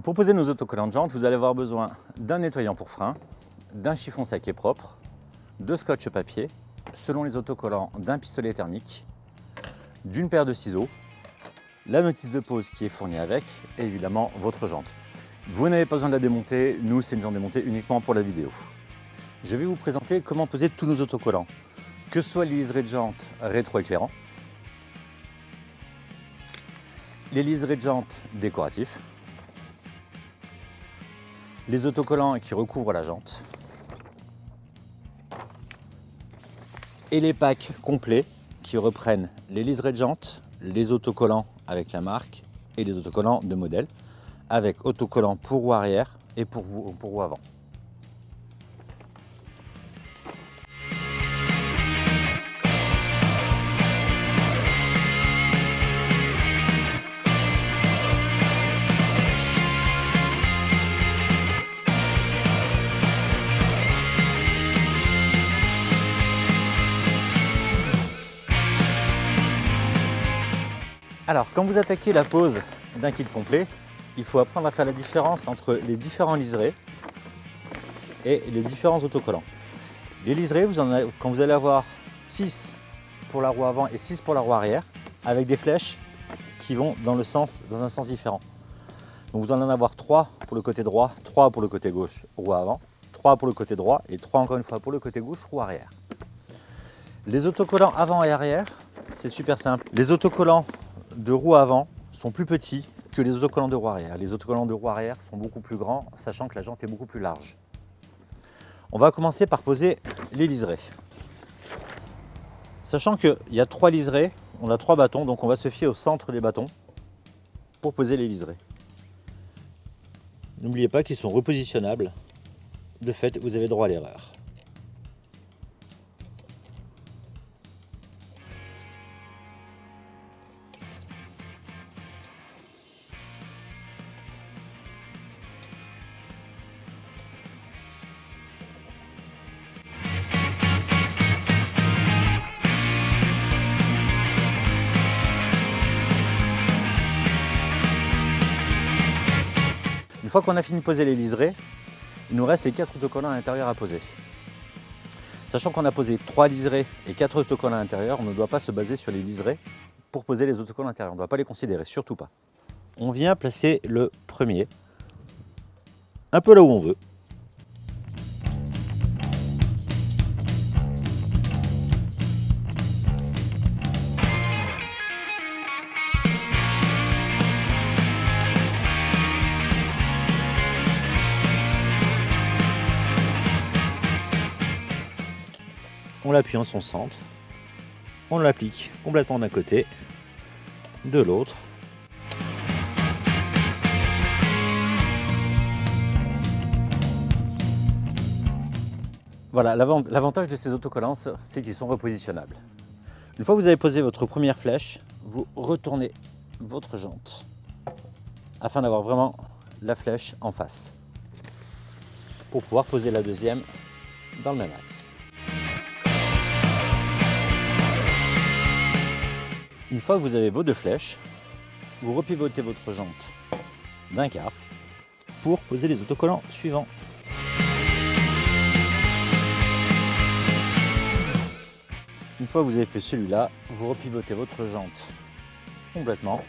Pour poser nos autocollants de jantes, vous allez avoir besoin d'un nettoyant pour frein, d'un chiffon sec et propre, de scotch papier, selon les autocollants d'un pistolet thermique, d'une paire de ciseaux, la notice de pose qui est fournie avec et évidemment votre jante. Vous n'avez pas besoin de la démonter, nous c'est une jante démontée uniquement pour la vidéo. Je vais vous présenter comment poser tous nos autocollants, que ce soit les liserés de jantes rétroéclairants, les liserés de jantes décoratifs, les autocollants qui recouvrent la jante et les packs complets qui reprennent les liserés de jantes, les autocollants avec la marque et les autocollants de modèle avec autocollants pour roue arrière et pour roue avant. Alors, quand vous attaquez la pose d'un kit complet, il faut apprendre à faire la différence entre les différents liserés et les différents autocollants. Les liserés, quand vous allez avoir 6 pour la roue avant et 6 pour la roue arrière, avec des flèches qui vont dans un sens différent. Donc vous allez en avoir 3 pour le côté droit, 3 pour le côté gauche, roue avant, 3 pour le côté droit et 3 encore une fois pour le côté gauche, roue arrière. Les autocollants avant et arrière, c'est super simple. Les autocollants de roue avant sont plus petits que les autocollants de roue arrière. Les autocollants de roue arrière sont beaucoup plus grands, sachant que la jante est beaucoup plus large. On va commencer par poser les liserés. Sachant qu'il y a 3 liserés, on a 3 bâtons, donc on va se fier au centre des bâtons pour poser les liserés. N'oubliez pas qu'ils sont repositionnables. De fait, vous avez droit à l'erreur. Une fois qu'on a fini de poser les liserés, il nous reste les 4 autocollants à l'intérieur à poser. Sachant qu'on a posé 3 liserés et 4 autocollants à l'intérieur, on ne doit pas se baser sur les liserés pour poser les autocollants à l'intérieur. On ne doit pas les considérer, surtout pas. On vient placer le premier, un peu là où on veut. On l'appuie en son centre, on l'applique complètement d'un côté, de l'autre. Voilà, l'avantage de ces autocollants, c'est qu'ils sont repositionnables. Une fois que vous avez posé votre première flèche, vous retournez votre jante afin d'avoir vraiment la flèche en face pour pouvoir poser la deuxième dans le même axe. Une fois que vous avez vos 2 flèches, vous repivotez votre jante d'un quart pour poser les autocollants suivants. Une fois que vous avez fait celui-là, vous repivotez votre jante complètement